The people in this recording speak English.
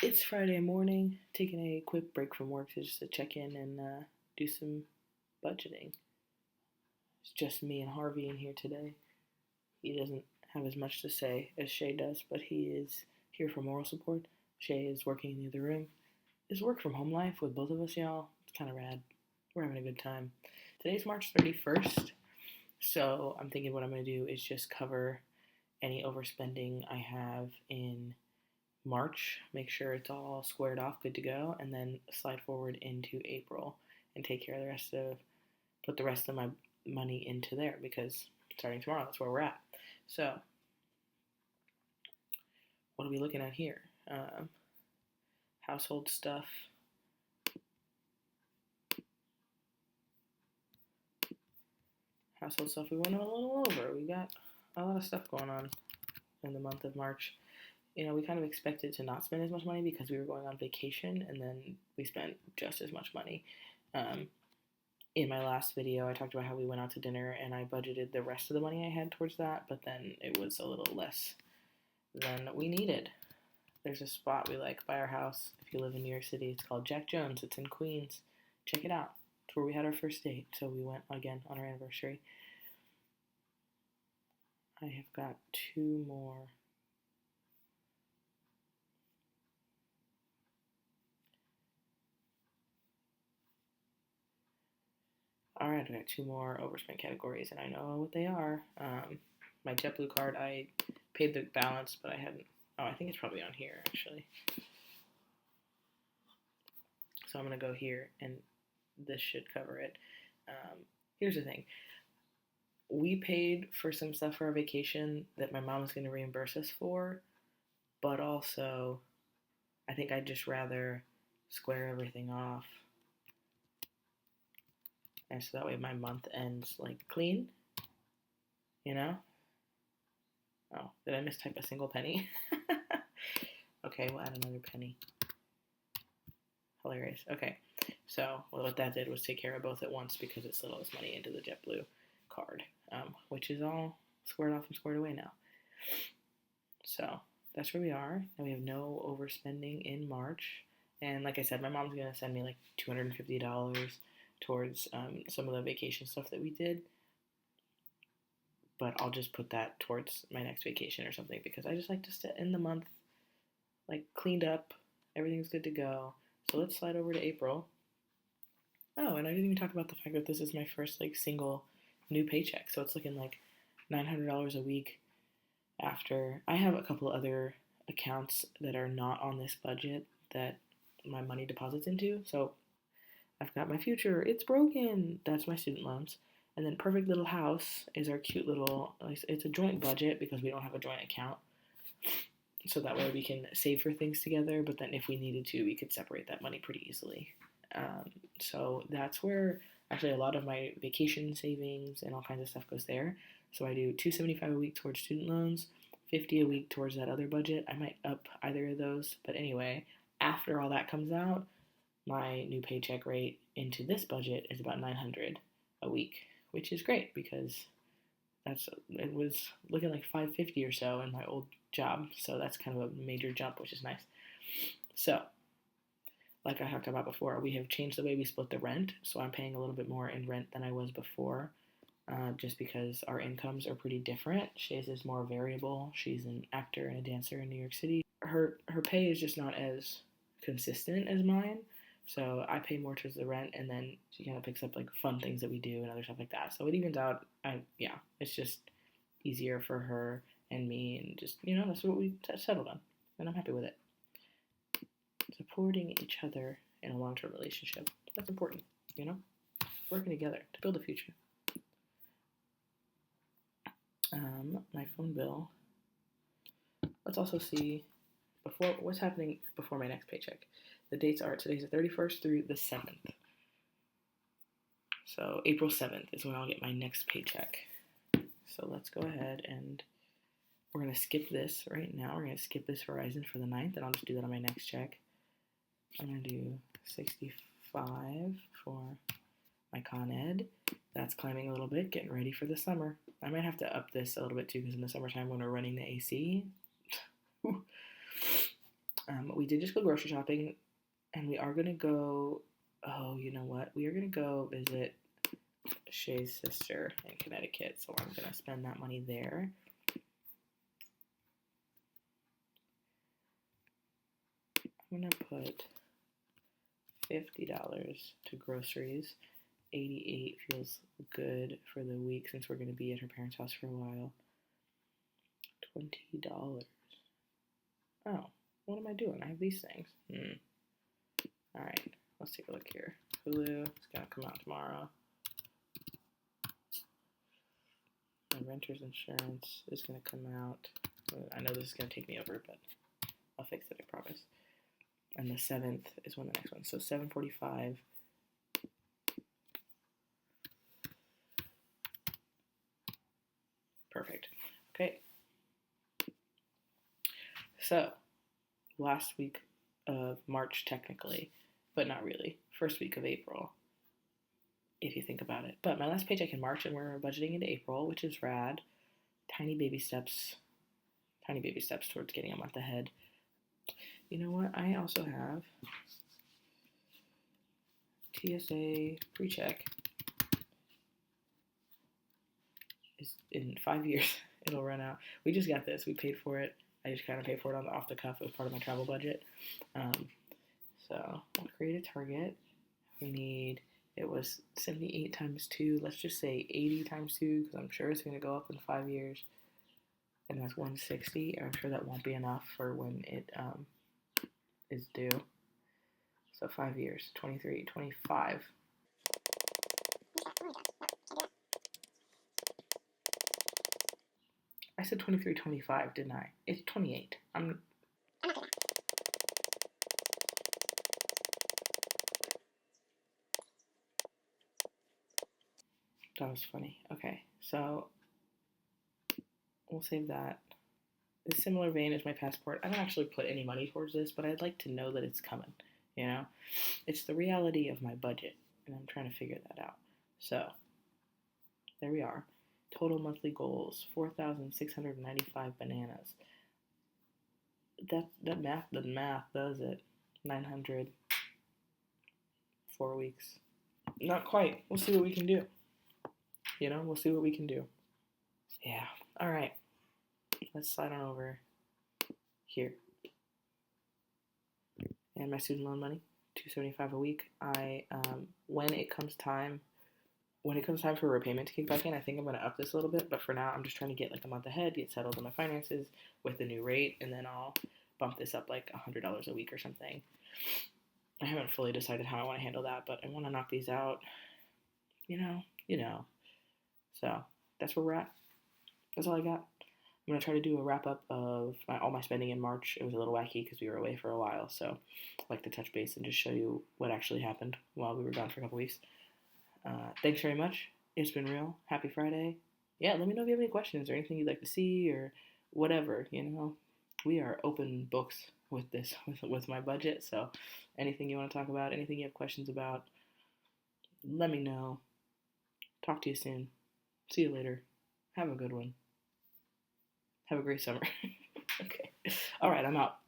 It's Friday morning, taking a quick break from work to just check in and do some budgeting. It's just me and Harvey in here today. He doesn't have as much to say as Shay does, but he is here for moral support. Shay is working in the other room. It's work from home life with both of us, y'all. It's kind of rad. We're having a good time. Today's March 31st, so I'm thinking what I'm going to do is just cover any overspending I have in March, make sure it's all squared off, good to go, and then slide forward into April and take care of put the rest of my money into there because starting tomorrow, that's where we're at. So, what are we looking at here? Household stuff. We went a little over. We got a lot of stuff going on in the month of March. We kind of expected to not spend as much money because we were going on vacation, and then we spent just as much money. In my last video, I talked about how we went out to dinner, and I budgeted the rest of the money I had towards that, but then it was a little less than we needed. There's a spot we like by our house. If you live in New York City, it's called Jack Jones. It's in Queens. Check it out. It's where we had our first date, so we went again on our anniversary. I have got two more. Alright, I got two more overspend categories, and I know what they are. My JetBlue card, I paid the balance, but I hadn't. Oh, I think it's probably on here, actually. So I'm going to go here, and this should cover it. Here's the thing. We paid for some stuff for our vacation that my mom was going to reimburse us for, but also I think I'd just rather square everything off. And so that way my month ends clean, Oh, did I mistype a single penny? Okay, we'll add another penny. Hilarious. Okay, so what that did was take care of both at once because it slid all this money into the JetBlue card, which is all squared off and squared away now. So that's where we are. And we have no overspending in March. And like I said, my mom's going to send me $250 towards some of the vacation stuff that we did. But I'll just put that towards my next vacation or something because I just like to end the month cleaned up. Everything's good to go. So let's slide over to April. Oh, and I didn't even talk about the fact that this is my first single new paycheck. So it's looking like $900 a week after. I have a couple other accounts that are not on this budget that my money deposits into. So I've got my future. It's broken. That's my student loans. And then Perfect Little House is our cute little, it's a joint budget because we don't have a joint account. So that way we can save for things together, but then if we needed to, we could separate that money pretty easily. So that's where actually a lot of my vacation savings and all kinds of stuff goes there. So I do $275 a week towards student loans, $50 a week towards that other budget. I might up either of those, but anyway, after all that comes out, my new paycheck rate into this budget is about $900 a week, which is great because it was looking like $550 or so in my old job, so that's kind of a major jump, which is nice. So, like I talked about before, we have changed the way we split the rent, so I'm paying a little bit more in rent than I was before, just because our incomes are pretty different. Shay's is more variable. She's an actor and a dancer in New York City. Her pay is just not as consistent as mine, so I pay more towards the rent, and then she kind of picks up fun things that we do and other stuff like that. So it evens out. It's just easier for her and me, and just that's what we settled on, and I'm happy with it. Supporting each other in a long-term relationship, that's important. Working together to build a future. My phone bill. Let's also see what's happening before my next paycheck. The dates are today's the 31st through the 7th. So April 7th is when I'll get my next paycheck. So let's go ahead and we're going to skip this right now. We're going to skip this Verizon for the 9th, and I'll just do that on my next check. I'm going to do $65 for my Con Ed. That's climbing a little bit, getting ready for the summer. I might have to up this a little bit too, because in the summertime when we're running the AC, We did just go grocery shopping, and we are gonna go. Oh, you know what? We are gonna go visit Shay's sister in Connecticut, so I'm gonna spend that money there. I'm gonna put $50 to groceries. 88 feels good for the week since we're gonna be at her parents' house for a while. $20. Oh, what am I doing? I have these things. All right, let's take a look here. Hulu is gonna come out tomorrow. My renter's insurance is gonna come out. I know this is gonna take me over, but I'll fix it, I promise. And the 7th is when the next one. So 7:45. Perfect. Okay. So last week of March technically, but not really. First week of April, if you think about it. But my last paycheck in March, and we're budgeting into April, which is rad. Tiny baby steps towards getting a month ahead. You know what? I also have TSA pre-check. Is in 5 years. It'll run out. We just got this. We paid for it. I just kind of paid for it off the cuff. It was part of my travel budget. So I'll create a target. We need, it was 78 times 2. Let's just say 80 times 2 because I'm sure it's going to go up in 5 years. And that's 160. And I'm sure that won't be enough for when it is due. So 5 years, 23, 25. I said 23, 25, didn't I? It's 28. That was funny. Okay, so we'll save that. In a similar vein as my passport, I don't actually put any money towards this, but I'd like to know that it's coming. You know, it's the reality of my budget, and I'm trying to figure that out. So there we are. Total monthly goals: 4,695 bananas. The math does it. 900. 4 weeks. Not quite. We'll see what we can do. We'll see what we can do. Yeah. All right. Let's slide on over here. And my student loan money, $275 a week. When it comes time for repayment to kick back in, I think I'm going to up this a little bit. But for now, I'm just trying to get like a month ahead, get settled in my finances with the new rate, and then I'll bump this up like $100 a week or something. I haven't fully decided how I want to handle that, but I want to knock these out. So that's where we're at. That's all I got. I'm going to try to do a wrap-up of all my spending in March. It was a little wacky because we were away for a while, so I'd like to touch base and just show you what actually happened while we were gone for a couple weeks. Thanks very much. It's been real. Happy Friday. Yeah, let me know if you have any questions or anything you'd like to see or whatever, We are open books with this, with my budget, so anything you want to talk about, anything you have questions about, let me know. Talk to you soon. See you later. Have a good one. Have a great summer. Okay. All right, I'm out.